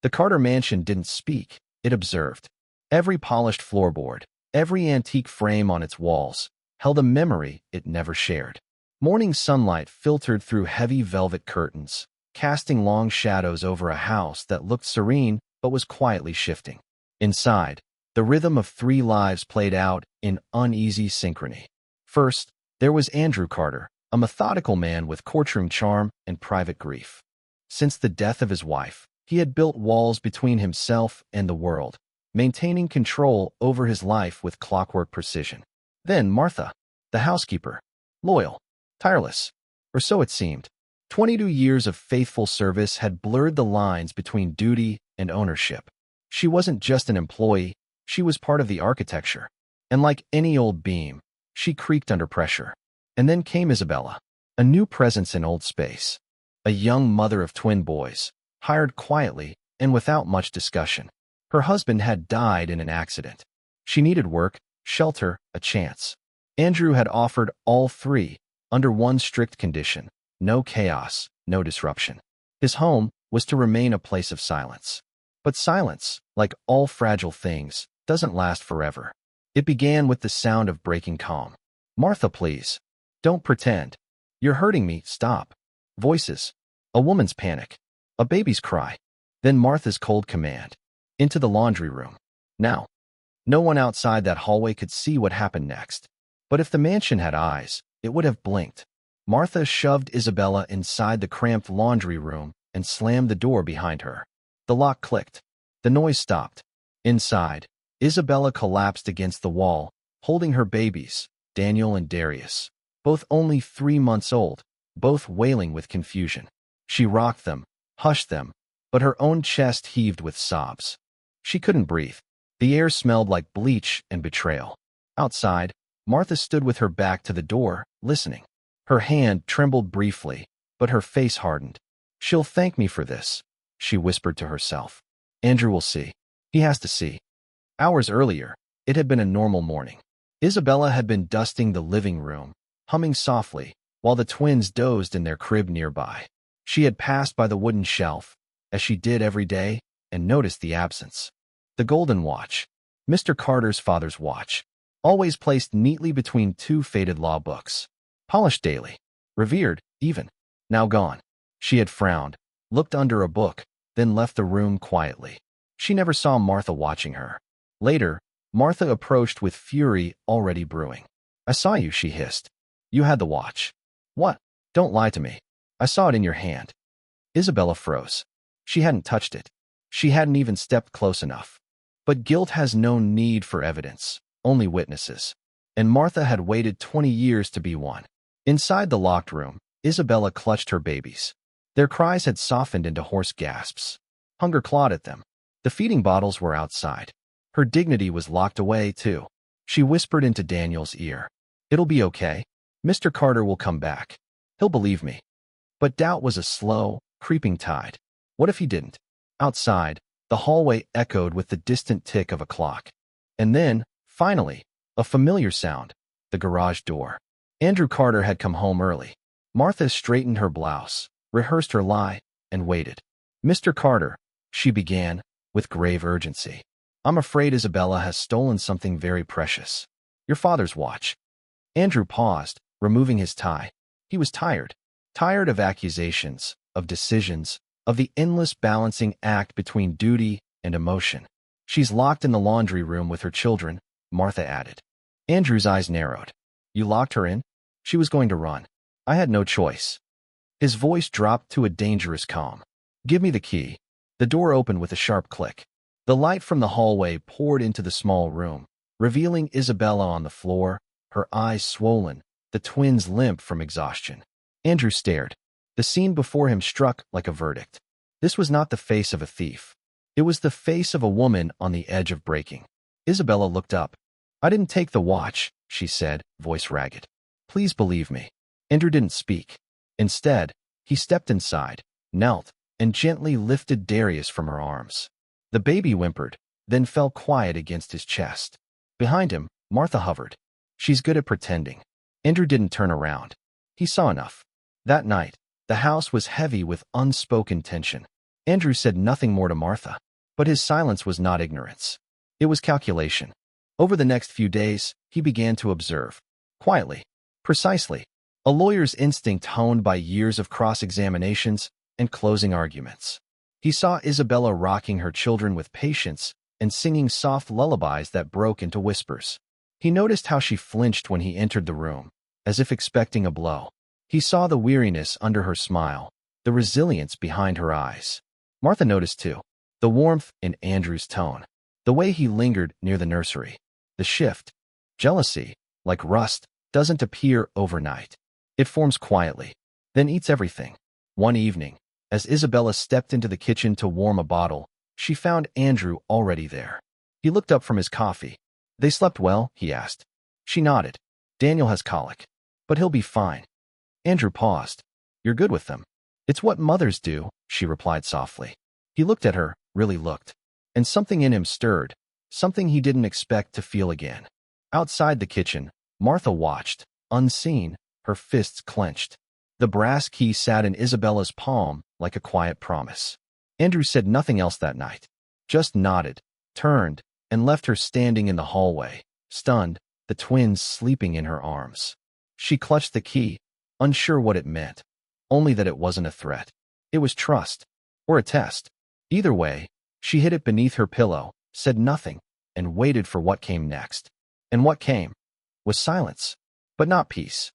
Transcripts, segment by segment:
The Carter mansion didn't speak, it observed. Every polished floorboard, every antique frame on its walls, held a memory it never shared. Morning sunlight filtered through heavy velvet curtains, casting long shadows over a house that looked serene but was quietly shifting. Inside, the rhythm of 3 lives played out in uneasy synchrony. First, there was Andrew Carter, a methodical man with courtroom charm and private grief. Since the death of his wife, he had built walls between himself and the world, maintaining control over his life with clockwork precision. Then Martha, the housekeeper, loyal, tireless, or so it seemed. 22 years of faithful service had blurred the lines between duty and ownership. She wasn't just an employee, she was part of the architecture. And like any old beam, she creaked under pressure. And then came Isabella, a new presence in old space. A young mother of twin boys, hired quietly and without much discussion. Her husband had died in an accident. She needed work, shelter, a chance. Andrew had offered all 3, under one strict condition: no chaos, no disruption. His home was to remain a place of silence. But silence, like all fragile things, doesn't last forever. It began with the sound of breaking calm. "Martha, please. Don't pretend. You're hurting me, stop." Voices. A woman's panic. A baby's cry. Then Martha's cold command. "Into the laundry room. Now." No one outside that hallway could see what happened next. But if the mansion had eyes, it would have blinked. Martha shoved Isabella inside the cramped laundry room and slammed the door behind her. The lock clicked. The noise stopped. Inside, Isabella collapsed against the wall, holding her babies, Daniel and Darius, both only 3 months old, both wailing with confusion. She rocked them, hushed them, but her own chest heaved with sobs. She couldn't breathe. The air smelled like bleach and betrayal. Outside, Martha stood with her back to the door, listening. Her hand trembled briefly, but her face hardened. "She'll thank me for this," she whispered to herself. "Andrew will see. He has to see." Hours earlier, it had been a normal morning. Isabella had been dusting the living room, humming softly, while the twins dozed in their crib nearby. She had passed by the wooden shelf, as she did every day, and noticed the absence. The golden watch, Mr. Carter's father's watch, always placed neatly between 2 faded law books. Polished daily, revered, even, now gone. She had frowned, looked under a book, then left the room quietly. She never saw Martha watching her. Later, Martha approached with fury already brewing. "I saw you," she hissed. "You had the watch." "What? Don't lie to me. I saw it in your hand." Isabella froze. She hadn't touched it. She hadn't even stepped close enough. But guilt has no need for evidence, only witnesses. And Martha had waited 20 years to be one. Inside the locked room, Isabella clutched her babies. Their cries had softened into hoarse gasps. Hunger clawed at them. The feeding bottles were outside. Her dignity was locked away, too. She whispered into Daniel's ear. "It'll be okay. Mr. Carter will come back. He'll believe me." But doubt was a slow, creeping tide. What if he didn't? Outside, the hallway echoed with the distant tick of a clock. And then, finally, a familiar sound, the garage door. Andrew Carter had come home early. Martha straightened her blouse, rehearsed her lie, and waited. "Mr. Carter," she began, with grave urgency. "I'm afraid Isabella has stolen something very precious. Your father's watch." Andrew paused, removing his tie. He was tired. Tired of accusations, of decisions, of the endless balancing act between duty and emotion. "She's locked in the laundry room with her children," Martha added. Andrew's eyes narrowed. "You locked her in?" "She was going to run. I had no choice." His voice dropped to a dangerous calm. "Give me the key." The door opened with a sharp click. The light from the hallway poured into the small room, revealing Isabella on the floor, her eyes swollen, the twins limp from exhaustion. Andrew stared. The scene before him struck like a verdict. This was not the face of a thief. It was the face of a woman on the edge of breaking. Isabella looked up. "I didn't take the watch," she said, voice ragged. "Please believe me." Andrew didn't speak. Instead, he stepped inside, knelt, and gently lifted Darius from her arms. The baby whimpered, then fell quiet against his chest. Behind him, Martha hovered. "She's good at pretending." Andrew didn't turn around. He saw enough. That night, the house was heavy with unspoken tension. Andrew said nothing more to Martha, but his silence was not ignorance. It was calculation. Over the next few days, he began to observe. Quietly. Precisely. A lawyer's instinct honed by years of cross-examinations and closing arguments. He saw Isabella rocking her children with patience and singing soft lullabies that broke into whispers. He noticed how she flinched when he entered the room, as if expecting a blow. He saw the weariness under her smile, the resilience behind her eyes. Martha noticed too, the warmth in Andrew's tone, the way he lingered near the nursery. The shift, jealousy, like rust, doesn't appear overnight. It forms quietly, then eats everything. One evening, as Isabella stepped into the kitchen to warm a bottle, she found Andrew already there. He looked up from his coffee. "They slept well?" he asked. She nodded. "Daniel has colic, but he'll be fine." Andrew paused. "You're good with them." "It's what mothers do," she replied softly. He looked at her, really looked, and something in him stirred, something he didn't expect to feel again. Outside the kitchen, Martha watched, unseen, her fists clenched. The brass key sat in Isabella's palm like a quiet promise. Andrew said nothing else that night, just nodded, turned, and left her standing in the hallway, stunned, the twins sleeping in her arms. She clutched the key, unsure what it meant, only that it wasn't a threat. It was trust, or a test. Either way, she hid it beneath her pillow, said nothing, and waited for what came next. And what came was silence, but not peace.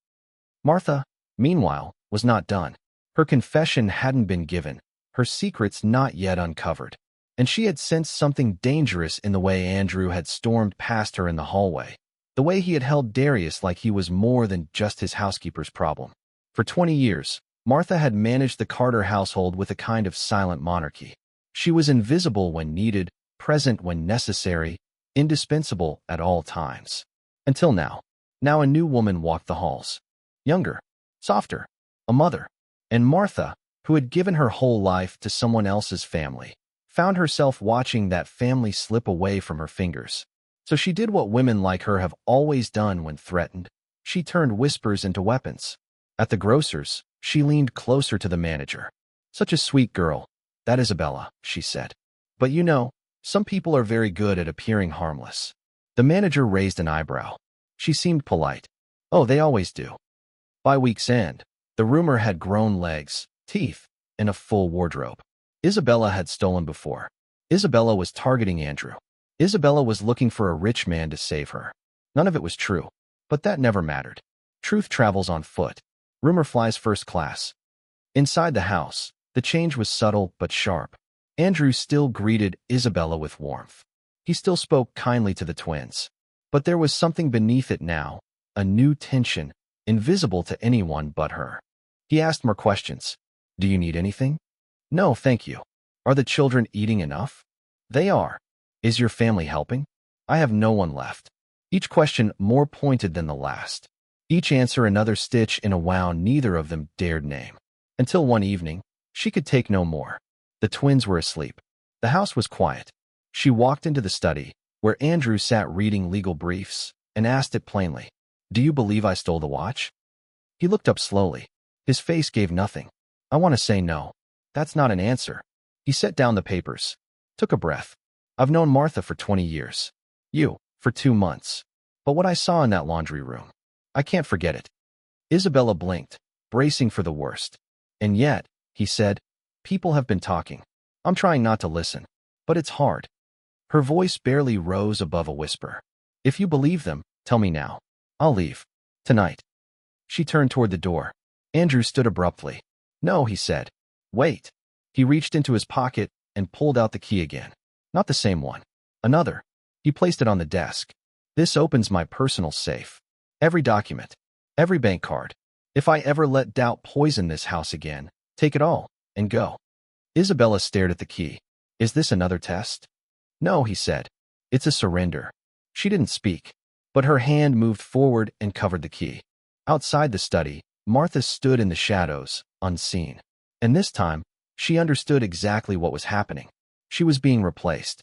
Martha, meanwhile, was not done. Her confession hadn't been given, her secrets not yet uncovered, and she had sensed something dangerous in the way Andrew had stormed past her in the hallway, the way he had held Darius like he was more than just his housekeeper's problem. For 20 years, Martha had managed the Carter household with a kind of silent monarchy. She was invisible when needed, present when necessary, indispensable at all times. Until now. Now a new woman walked the halls. Younger, softer, a mother. And Martha, who had given her whole life to someone else's family, found herself watching that family slip away from her fingers. So she did what women like her have always done when threatened. She turned whispers into weapons. At the grocer's, she leaned closer to the manager. "Such a sweet girl, that Isabella," she said. "But you know, some people are very good at appearing harmless." The manager raised an eyebrow. She seemed polite. "Oh, they always do." By week's end, the rumor had grown legs, teeth, and a full wardrobe. Isabella had stolen before. Isabella was targeting Andrew. Isabella was looking for a rich man to save her. None of it was true, but that never mattered. Truth travels on foot. Rumor flies first class. Inside the house, the change was subtle but sharp. Andrew still greeted Isabella with warmth. He still spoke kindly to the twins. But there was something beneath it now, a new tension, invisible to anyone but her. He asked more questions. "Do you need anything?" "No, thank you." "Are the children eating enough?" "They are." "Is your family helping?" "I have no one left." Each question more pointed than the last. Each answer another stitch in a wound neither of them dared name. Until one evening, she could take no more. The twins were asleep. The house was quiet. She walked into the study, where Andrew sat reading legal briefs, and asked it plainly. "Do you believe I stole the watch?" He looked up slowly. His face gave nothing. "I want to say no. That's not an answer." He set down the papers, took a breath. "I've known Martha for 20 years. You, for 2 months. But what I saw in that laundry room, I can't forget it." Isabella blinked, bracing for the worst. "And yet," he said, "people have been talking. I'm trying not to listen, but it's hard." Her voice barely rose above a whisper. "If you believe them, tell me now. I'll leave. Tonight." She turned toward the door. Andrew stood abruptly. "No," he said. "Wait." He reached into his pocket and pulled out the key again. Not the same one. Another. He placed it on the desk. "This opens my personal safe. Every document. Every bank card. If I ever let doubt poison this house again, take it all, and go." Isabella stared at the key. "Is this another test?" "No," he said. "It's a surrender." She didn't speak, but her hand moved forward and covered the key. Outside the study, Martha stood in the shadows, unseen. And this time, she understood exactly what was happening. She was being replaced.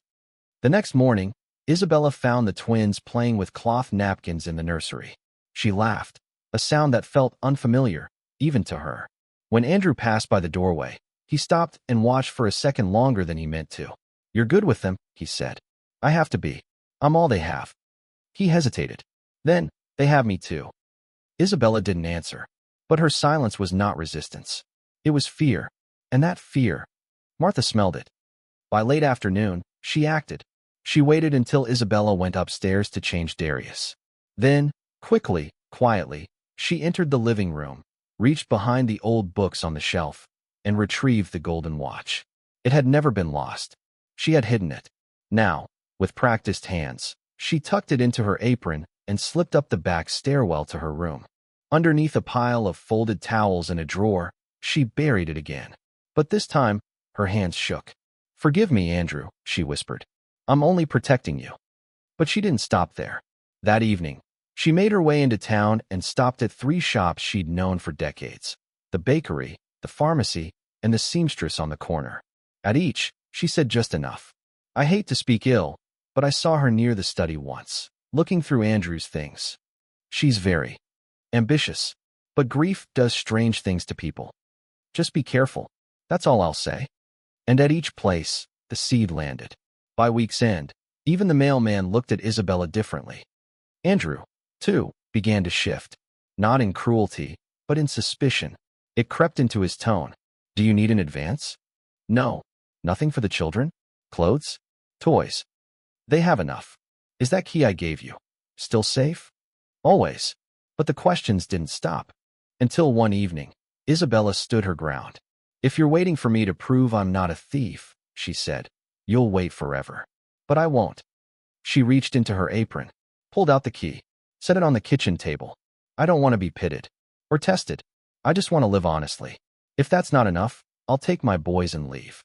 The next morning, Isabella found the twins playing with cloth napkins in the nursery. She laughed, a sound that felt unfamiliar, even to her. When Andrew passed by the doorway, he He stopped and watched for a second longer than he meant to. "You're good with them," he said. "I have to be. I'm all they have." He hesitated. "Then, they have me too." Isabella didn't answer, but her silence was not resistance. It was fear, and that fear, Martha smelled it. By late afternoon, she acted. She waited until Isabella went upstairs to change Darius. Then, quickly, quietly, she entered the living room, reached behind the old books on the shelf, and retrieved the golden watch. It had never been lost. She had hidden it. Now, with practiced hands, she tucked it into her apron and slipped up the back stairwell to her room. Underneath a pile of folded towels in a drawer, she buried it again. But this time, her hands shook. "Forgive me, Andrew," she whispered. "I'm only protecting you." But she didn't stop there. That evening, she made her way into town and stopped at 3 shops she'd known for decades: the bakery, the pharmacy, and the seamstress on the corner. At each, she said just enough. "I hate to speak ill, but I saw her near the study once, looking through Andrew's things. She's very ambitious, but grief does strange things to people. Just be careful. That's all I'll say." And at each place, the seed landed. By week's end, even the mailman looked at Isabella differently. Andrew, too, began to shift, not in cruelty, but in suspicion. It crept into his tone. "Do you need an advance?" "No. Nothing for the children? Clothes? Toys? They have enough. Is that key I gave you still safe?" "Always." But the questions didn't stop. Until one evening, Isabella stood her ground. "If you're waiting for me to prove I'm not a thief," she said, "you'll wait forever. But I won't." She reached into her apron, pulled out the key, set it on the kitchen table. "I don't want to be pitted or tested. I just want to live honestly. If that's not enough, I'll take my boys and leave."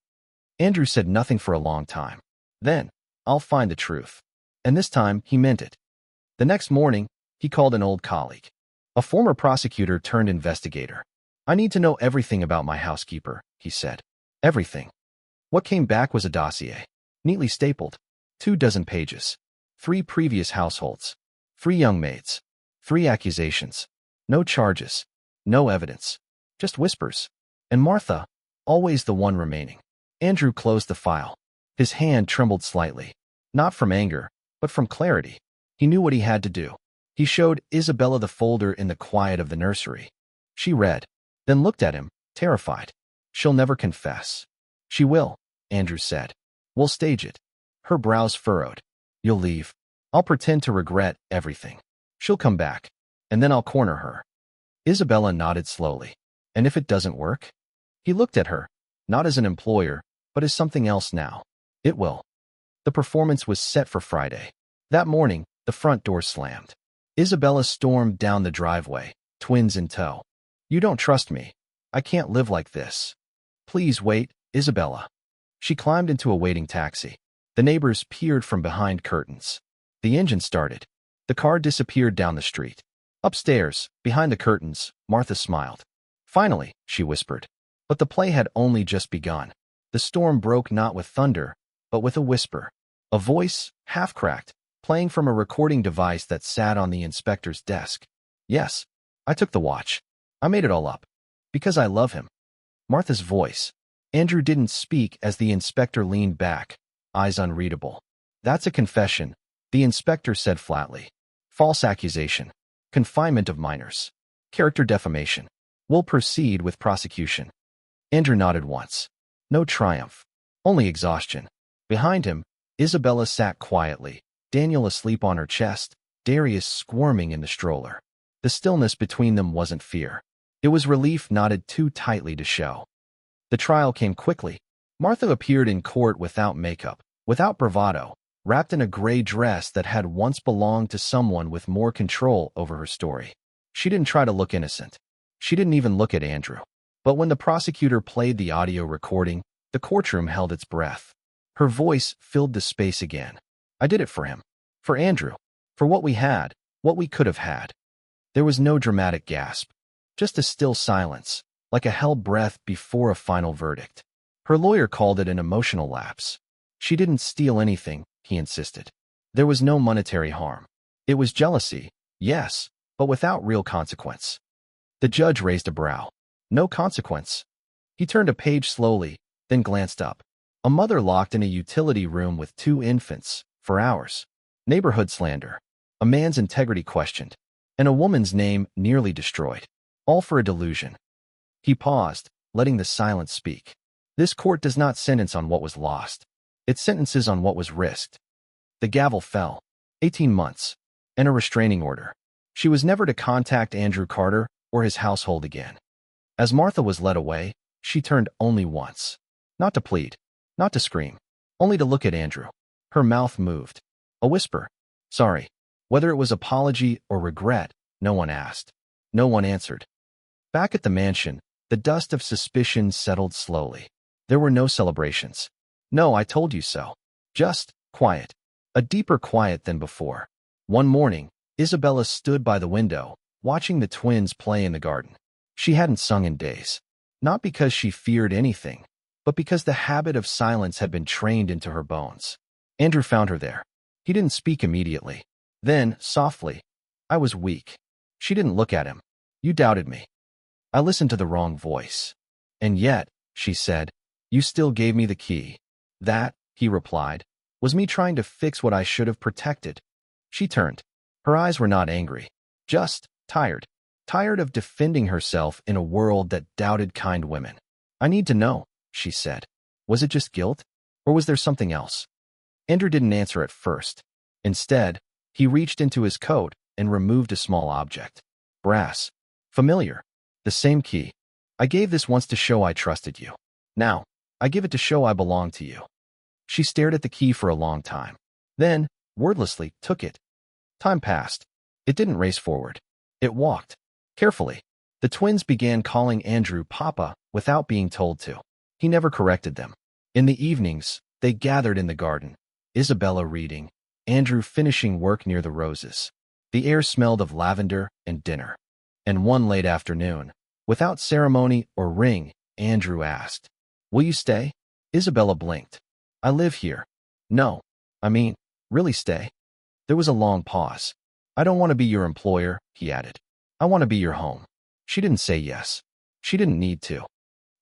Andrew said nothing for a long time. "Then, I'll find the truth." And this time, he meant it. The next morning, he called an old colleague, a former prosecutor turned investigator. "I need to know everything about my housekeeper," he said. "Everything." What came back was a dossier, neatly stapled, 24 pages, 3 previous households, 3 young maids, 3 accusations, no charges, no evidence, just whispers. And Martha, always the one remaining. Andrew closed the file. His hand trembled slightly, not from anger, but from clarity. He knew what he had to do. He showed Isabella the folder in the quiet of the nursery. She read, then looked at him, terrified. "She'll never confess." "She will," Andrew said. "We'll stage it." Her brows furrowed. "You'll leave. I'll pretend to regret everything. She'll come back, and then I'll corner her." Isabella nodded slowly. "And if it doesn't work?" He looked at her, not as an employer, but as something else now. "It will." The performance was set for Friday. That morning, the front door slammed. Isabella stormed down the driveway, twins in tow. "You don't trust me. I can't live like this." "Please wait, Isabella." She climbed into a waiting taxi. The neighbors peered from behind curtains. The engine started. The car disappeared down the street. Upstairs, behind the curtains, Martha smiled. "Finally," she whispered. But the play had only just begun. The storm broke not with thunder, but with a whisper. A voice, half-cracked, playing from a recording device that sat on the inspector's desk. "Yes, I took the watch. I made it all up. Because I love him." Martha's voice. Andrew didn't speak as the inspector leaned back, eyes unreadable. "That's a confession," the inspector said flatly. "False accusation. Confinement of minors. Character defamation. We'll proceed with prosecution." Andrew nodded once. No triumph. Only exhaustion. Behind him, Isabella sat quietly, Daniel asleep on her chest, Darius squirming in the stroller. The stillness between them wasn't fear. It was relief knotted too tightly to show. The trial came quickly. Martha appeared in court without makeup, without bravado, wrapped in a gray dress that had once belonged to someone with more control over her story. She didn't try to look innocent. She didn't even look at Andrew. But when the prosecutor played the audio recording, the courtroom held its breath. Her voice filled the space again. "I did it for him. For Andrew. For what we had, what we could have had." There was no dramatic gasp. Just a still silence, like a held breath before a final verdict. Her lawyer called it an emotional lapse. "She didn't steal anything," he insisted. "There was no monetary harm. It was jealousy, yes, but without real consequence." The judge raised a brow. "No consequence?" He turned a page slowly, then glanced up. A mother locked in a utility room with 2 infants, for hours. Neighborhood slander. A man's integrity questioned. And a woman's name nearly destroyed. All for a delusion. He paused, letting the silence speak. This court does not sentence on what was lost. It sentences on what was risked. The gavel fell. 18 months. And a restraining order. She was never to contact Andrew Carter or his household again. As Martha was led away, she turned only once. Not to plead. Not to scream. Only to look at Andrew. Her mouth moved. A whisper. Sorry. Whether it was apology or regret, no one asked. No one answered. Back at the mansion, the dust of suspicion settled slowly. There were no celebrations. No, I told you so. Just quiet. A deeper quiet than before. One morning, Isabella stood by the window, watching the twins play in the garden. She hadn't sung in days. Not because she feared anything, but because the habit of silence had been trained into her bones. Andrew found her there. He didn't speak immediately. Then, softly, I was weak. She didn't look at him. You doubted me. I listened to the wrong voice. And yet, she said, you still gave me the key. That, he replied, was me trying to fix what I should have protected. She turned. Her eyes were not angry. Just tired. Tired of defending herself in a world that doubted kind women. I need to know, she said. Was it just guilt? Or was there something else? Andrew didn't answer at first. Instead, he reached into his coat and removed a small object. Brass. Familiar. The same key. I gave this once to show I trusted you. Now, I give it to show I belong to you. She stared at the key for a long time. Then, wordlessly, took it. Time passed. It didn't race forward. It walked. Carefully. The twins began calling Andrew Papa without being told to. He never corrected them. In the evenings, they gathered in the garden. Isabella reading, Andrew finishing work near the roses. The air smelled of lavender and dinner. And one late afternoon, without ceremony or ring, Andrew asked, will you stay? Isabella blinked. I live here. No. I mean, really stay. There was a long pause. I don't want to be your employer, he added. I want to be your home. She didn't say yes. She didn't need to.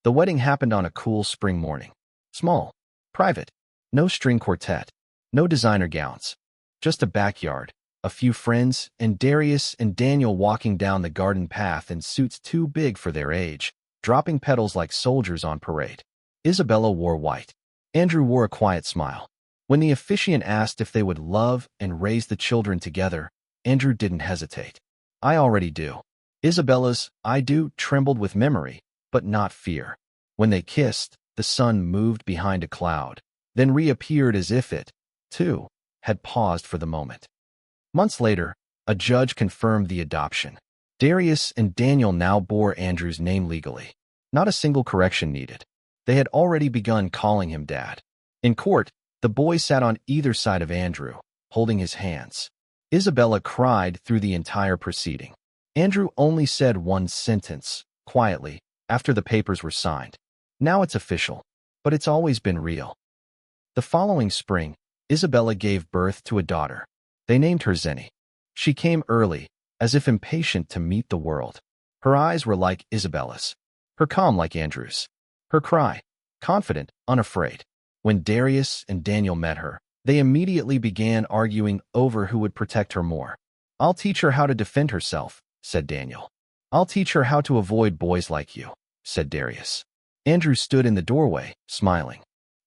The wedding happened on a cool spring morning. Small. Private. No string quartet. No designer gowns. Just a backyard, a few friends, and Darius and Daniel walking down the garden path in suits too big for their age, dropping petals like soldiers on parade. Isabella wore white. Andrew wore a quiet smile. When the officiant asked if they would love and raise the children together, Andrew didn't hesitate. I already do. Isabella's I do trembled with memory, but not fear. When they kissed, the sun moved behind a cloud, then reappeared as if it, too, had paused for the moment. Months later, a judge confirmed the adoption. Darius and Daniel now bore Andrew's name legally. Not a single correction needed. They had already begun calling him Dad. In court, the boys sat on either side of Andrew, holding his hands. Isabella cried through the entire proceeding. Andrew only said one sentence, quietly, after the papers were signed. Now it's official, but it's always been real. The following spring, Isabella gave birth to a daughter. They named her Zenny. She came early, as if impatient to meet the world. Her eyes were like Isabella's. Her calm like Andrew's. Her cry, confident, unafraid. When Darius and Daniel met her, they immediately began arguing over who would protect her more. I'll teach her how to defend herself, said Daniel. I'll teach her how to avoid boys like you, said Darius. Andrew stood in the doorway, smiling.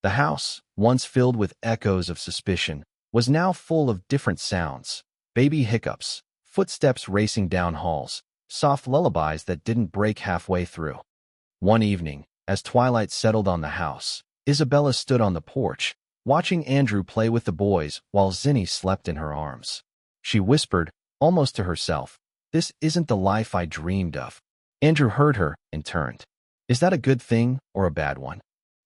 The house, once filled with echoes of suspicion, was now full of different sounds. Baby hiccups, footsteps racing down halls, soft lullabies that didn't break halfway through. One evening, as twilight settled on the house, Isabella stood on the porch, watching Andrew play with the boys while Zinni slept in her arms. She whispered, almost to herself, "This isn't the life I dreamed of." Andrew heard her and turned. "Is that a good thing or a bad one?"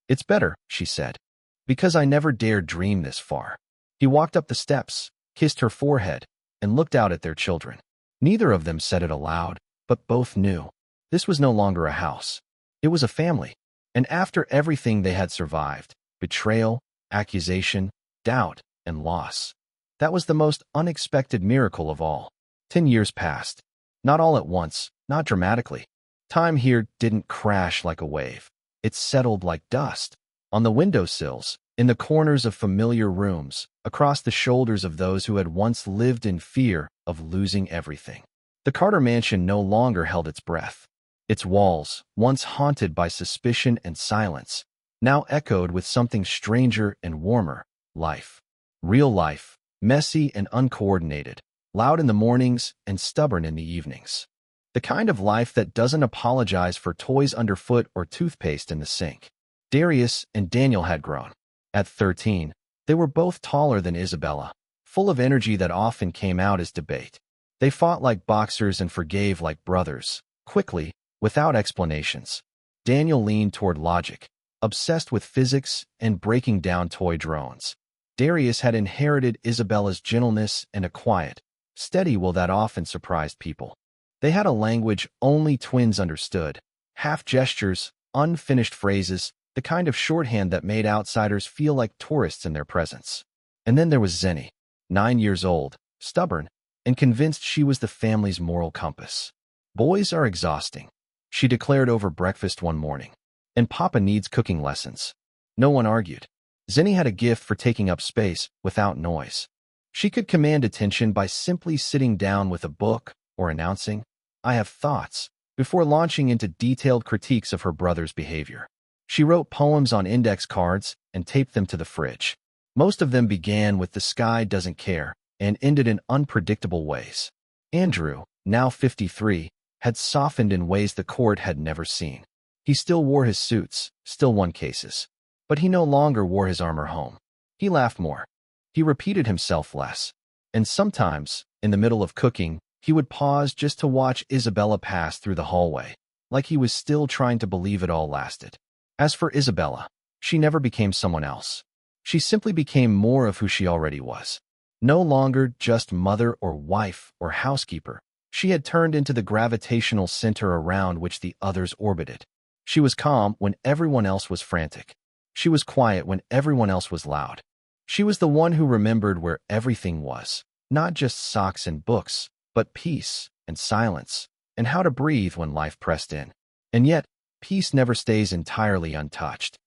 "It's better," she said, "because I never dared dream this far." He walked up the steps, kissed her forehead, and looked out at their children. Neither of them said it aloud, but both knew. This was no longer a house. It was a family. And after everything they had survived, betrayal, accusation, doubt, and loss, that was the most unexpected miracle of all. 10 years passed. Not all at once, not dramatically. Time here didn't crash like a wave. It settled like dust. On the windowsills, in the corners of familiar rooms, across the shoulders of those who had once lived in fear of losing everything. The Carter mansion no longer held its breath. Its walls, once haunted by suspicion and silence, now echoed with something stranger and warmer: life. Real life, messy and uncoordinated, loud in the mornings and stubborn in the evenings. The kind of life that doesn't apologize for toys underfoot or toothpaste in the sink. Darius and Daniel had grown. At 13, they were both taller than Isabella, full of energy that often came out as debate. They fought like boxers and forgave like brothers, quickly, without explanations. Daniel leaned toward logic, obsessed with physics and breaking down toy drones. Darius had inherited Isabella's gentleness and a quiet, steady will that often surprised people. They had a language only twins understood, half gestures, unfinished phrases, the kind of shorthand that made outsiders feel like tourists in their presence. And then there was Zenny, 9 years old, stubborn, and convinced she was the family's moral compass. "Boys are exhausting," she declared over breakfast one morning, "and Papa needs cooking lessons." No one argued. Zenny had a gift for taking up space without noise. She could command attention by simply sitting down with a book or announcing, "I have thoughts," before launching into detailed critiques of her brother's behavior. She wrote poems on index cards and taped them to the fridge. Most of them began with "the sky doesn't care" and ended in unpredictable ways. Andrew, now 53, had softened in ways the court had never seen. He still wore his suits, still won cases. But he no longer wore his armor home. He laughed more. He repeated himself less. And sometimes, in the middle of cooking, he would pause just to watch Isabella pass through the hallway, like he was still trying to believe it all lasted. As for Isabella, she never became someone else. She simply became more of who she already was. No longer just mother or wife or housekeeper. She had turned into the gravitational center around which the others orbited. She was calm when everyone else was frantic. She was quiet when everyone else was loud. She was the one who remembered where everything was, not just socks and books, but peace and silence, and how to breathe when life pressed in. And yet, peace never stays entirely untouched.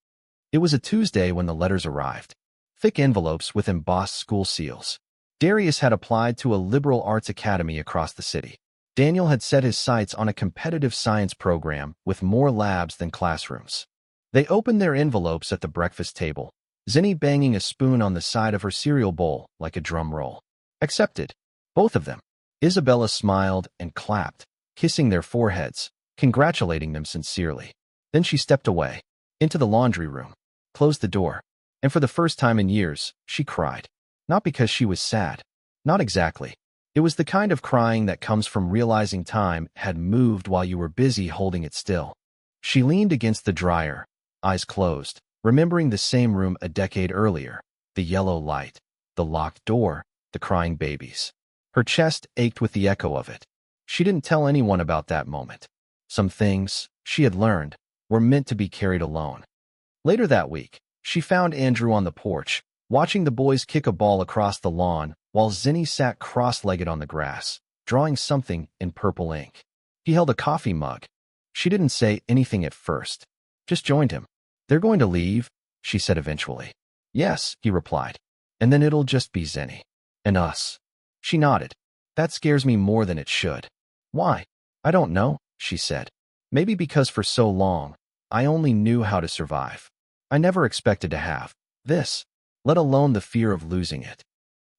It was a Tuesday when the letters arrived. Thick envelopes with embossed school seals. Darius had applied to a liberal arts academy across the city. Daniel had set his sights on a competitive science program with more labs than classrooms. They opened their envelopes at the breakfast table, Zenny banging a spoon on the side of her cereal bowl like a drum roll. Accepted. Both of them. Isabella smiled and clapped, kissing their foreheads, congratulating them sincerely. Then she stepped away, into the laundry room, closed the door, and for the first time in years, she cried. Not because she was sad. Not exactly. It was the kind of crying that comes from realizing time had moved while you were busy holding it still. She leaned against the dryer, eyes closed, remembering the same room a decade earlier, the yellow light, the locked door, the crying babies. Her chest ached with the echo of it. She didn't tell anyone about that moment. Some things, she had learned, were meant to be carried alone. Later that week, she found Andrew on the porch, watching the boys kick a ball across the lawn while Zenny sat cross-legged on the grass, drawing something in purple ink. He held a coffee mug. She didn't say anything at first, just joined him. "They're going to leave," she said eventually. "Yes," he replied. "And then it'll just be Zenny. And us." She nodded. "That scares me more than it should." "Why?" "I don't know," she said. "Maybe because for so long, I only knew how to survive. I never expected to have this, let alone the fear of losing it."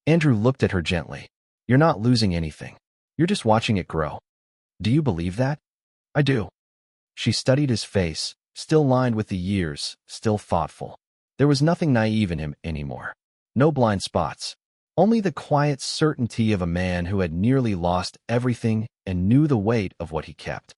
Andrew looked at her gently. "You're not losing anything. You're just watching it grow." "Do you believe that?" "I do." She studied his face, still lined with the years, still thoughtful. There was nothing naive in him anymore. No blind spots. Only the quiet certainty of a man who had nearly lost everything and knew the weight of what he kept.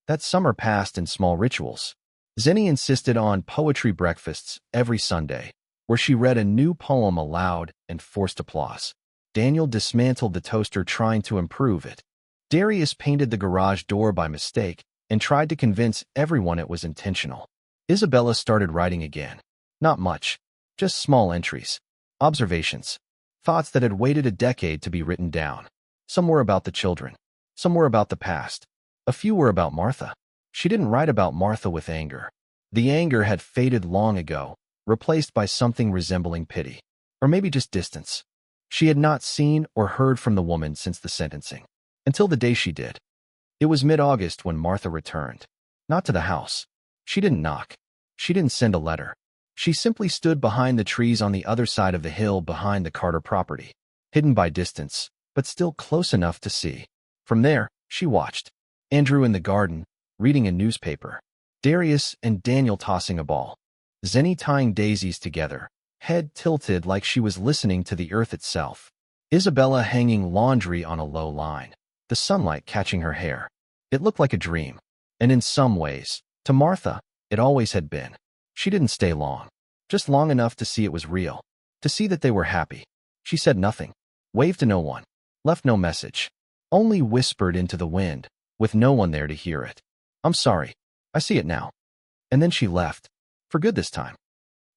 That summer passed in small rituals. Zenny insisted on poetry breakfasts every Sunday, where she read a new poem aloud and forced applause. Daniel dismantled the toaster trying to improve it. Darius painted the garage door by mistake and tried to convince everyone it was intentional. Isabella started writing again. Not much, just small entries, observations, thoughts that had waited a decade to be written down. Some were about the children, some were about the past. A few were about Martha. She didn't write about Martha with anger. The anger had faded long ago, replaced by something resembling pity. Or maybe just distance. She had not seen or heard from the woman since the sentencing. Until the day she did. It was mid-August when Martha returned. Not to the house. She didn't knock. She didn't send a letter. She simply stood behind the trees on the other side of the hill behind the Carter property, hidden by distance, but still close enough to see. From there, she watched. Andrew in the garden, reading a newspaper. Darius and Daniel tossing a ball. Zenny tying daisies together, head tilted like she was listening to the earth itself. Isabella hanging laundry on a low line, the sunlight catching her hair. It looked like a dream. And in some ways, to Martha, it always had been. She didn't stay long. Just long enough to see it was real. To see that they were happy. She said nothing. Waved to no one. Left no message. Only whispered into the wind, with no one there to hear it. I'm sorry. I see it now. And then she left. For good this time.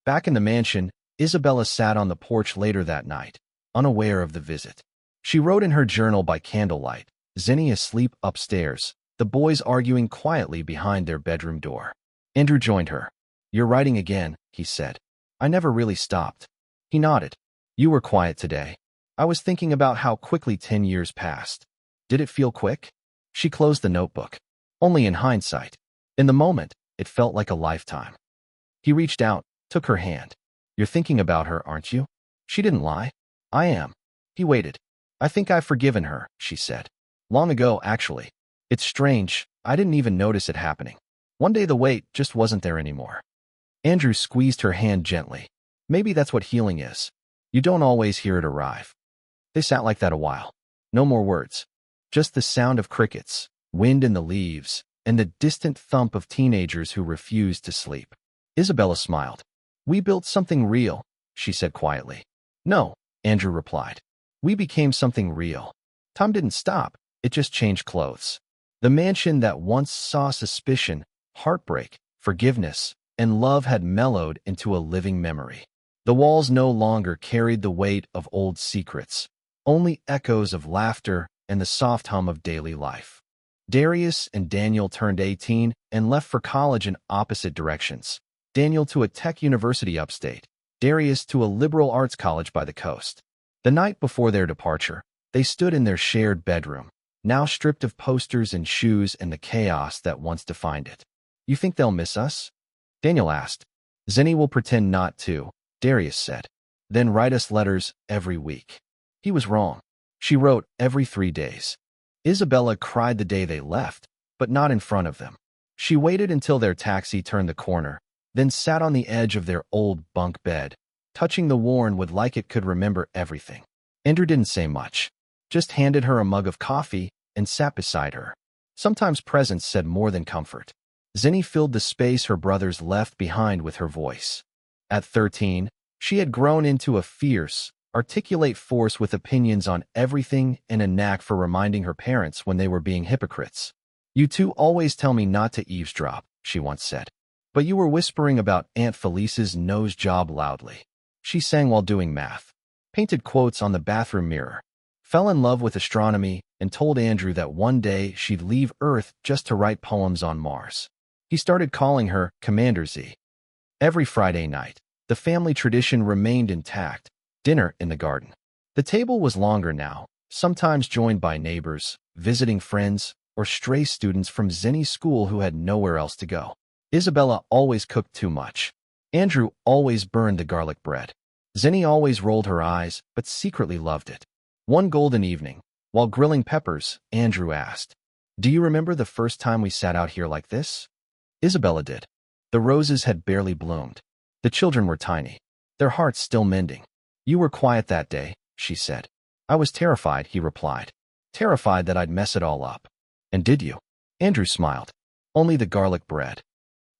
Back in the mansion, Isabella sat on the porch later that night, unaware of the visit. She wrote in her journal by candlelight, Zenny asleep upstairs, the boys arguing quietly behind their bedroom door. Andrew joined her. You're writing again, he said. I never really stopped. He nodded. You were quiet today. I was thinking about how quickly 10 years passed. Did it feel quick? She closed the notebook. Only in hindsight. In the moment, it felt like a lifetime. He reached out, took her hand. You're thinking about her, aren't you? She didn't lie. I am. He waited. I think I've forgiven her, she said. Long ago, actually. It's strange, I didn't even notice it happening. One day the weight just wasn't there anymore. Andrew squeezed her hand gently. Maybe that's what healing is. You don't always hear it arrive. They sat like that a while. No more words. Just the sound of crickets, wind in the leaves, and the distant thump of teenagers who refused to sleep. Isabella smiled. We built something real, she said quietly. No, Andrew replied. We became something real. Time didn't stop, it just changed clothes. The mansion that once saw suspicion, heartbreak, forgiveness, and love had mellowed into a living memory. The walls no longer carried the weight of old secrets, only echoes of laughter and the soft hum of daily life. Darius and Daniel turned 18 and left for college in opposite directions. Daniel to a tech university upstate, Darius to a liberal arts college by the coast. The night before their departure, they stood in their shared bedroom, now stripped of posters and shoes and the chaos that once defined it. You think they'll miss us? Daniel asked. Zenny will pretend not to, Darius said. Then write us letters every week. He was wrong. She wrote every 3 days. Isabella cried the day they left, but not in front of them. She waited until their taxi turned the corner, then sat on the edge of their old bunk bed, touching the worn wood like it could remember everything. Andrew didn't say much, just handed her a mug of coffee and sat beside her. Sometimes presence said more than comfort. Zenny filled the space her brothers left behind with her voice. At 13, she had grown into a fierce, articulate force with opinions on everything and a knack for reminding her parents when they were being hypocrites. You two always tell me not to eavesdrop, she once said. But you were whispering about Aunt Felice's nose job loudly. She sang while doing math, painted quotes on the bathroom mirror, fell in love with astronomy, and told Andrew that one day she'd leave Earth just to write poems on Mars. He started calling her Commander Z. Every Friday night, the family tradition remained intact, dinner in the garden. The table was longer now, sometimes joined by neighbors, visiting friends, or stray students from Zenny's school who had nowhere else to go. Isabella always cooked too much. Andrew always burned the garlic bread. Zenny always rolled her eyes, but secretly loved it. One golden evening, while grilling peppers, Andrew asked, Do you remember the first time we sat out here like this? Isabella did. The roses had barely bloomed. The children were tiny, their hearts still mending. You were quiet that day, she said. I was terrified, he replied. Terrified that I'd mess it all up. And did you? Andrew smiled. Only the garlic bread.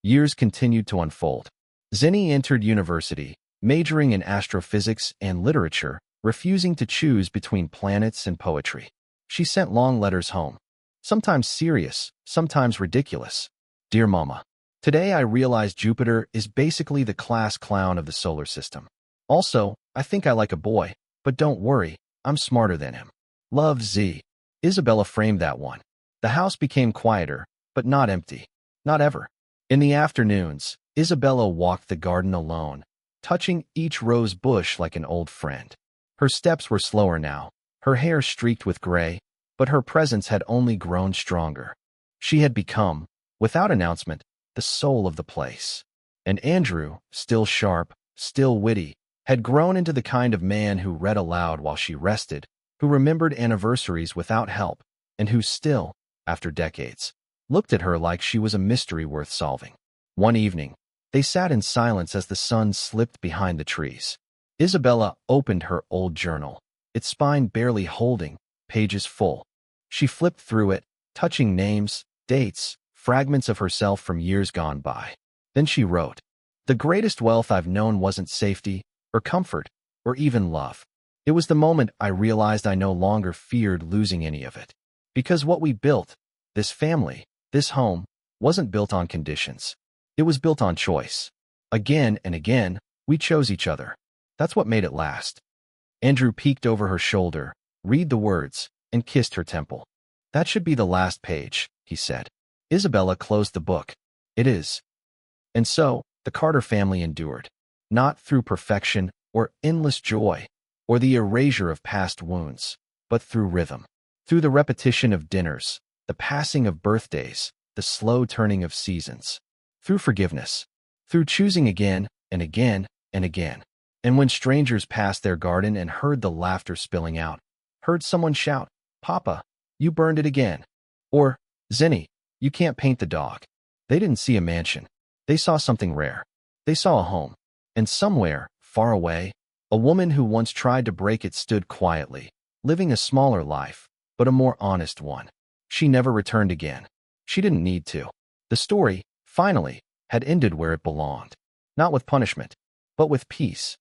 Years continued to unfold. Zenny entered university, majoring in astrophysics and literature, refusing to choose between planets and poetry. She sent long letters home, sometimes serious, sometimes ridiculous. Dear Mama, today I realized Jupiter is basically the class clown of the solar system. Also, I think I like a boy, but don't worry, I'm smarter than him. Love, Z. Isabella framed that one. The house became quieter, but not empty. Not ever. In the afternoons, Isabella walked the garden alone, touching each rose bush like an old friend. Her steps were slower now, her hair streaked with gray, but her presence had only grown stronger. She had become, without announcement, the soul of the place. And Andrew, still sharp, still witty, had grown into the kind of man who read aloud while she rested, who remembered anniversaries without help, and who still, after decades, looked at her like she was a mystery worth solving. One evening, they sat in silence as the sun slipped behind the trees. Isabella opened her old journal, its spine barely holding, pages full. She flipped through it, touching names, dates, fragments of herself from years gone by. Then she wrote, "The greatest wealth I've known wasn't safety, or comfort, or even love. It was the moment I realized I no longer feared losing any of it. Because what we built, this family, this home, wasn't built on conditions. It was built on choice. Again and again, we chose each other. That's what made it last." Andrew peeked over her shoulder, read the words, and kissed her temple. "That should be the last page," he said. Isabella closed the book. "It is." And so, the Carter family endured, not through perfection or endless joy or the erasure of past wounds, but through rhythm, through the repetition of dinners, the passing of birthdays, the slow turning of seasons, through forgiveness, through choosing again and again and again. And when strangers passed their garden and heard the laughter spilling out, heard someone shout, "Papa, you burned it again," or, "Zinni, you can't paint the dog," they didn't see a mansion. They saw something rare. They saw a home. And somewhere, far away, a woman who once tried to break it stood quietly, living a smaller life, but a more honest one. She never returned again. She didn't need to. The story, finally, had ended where it belonged. Not with punishment, but with peace.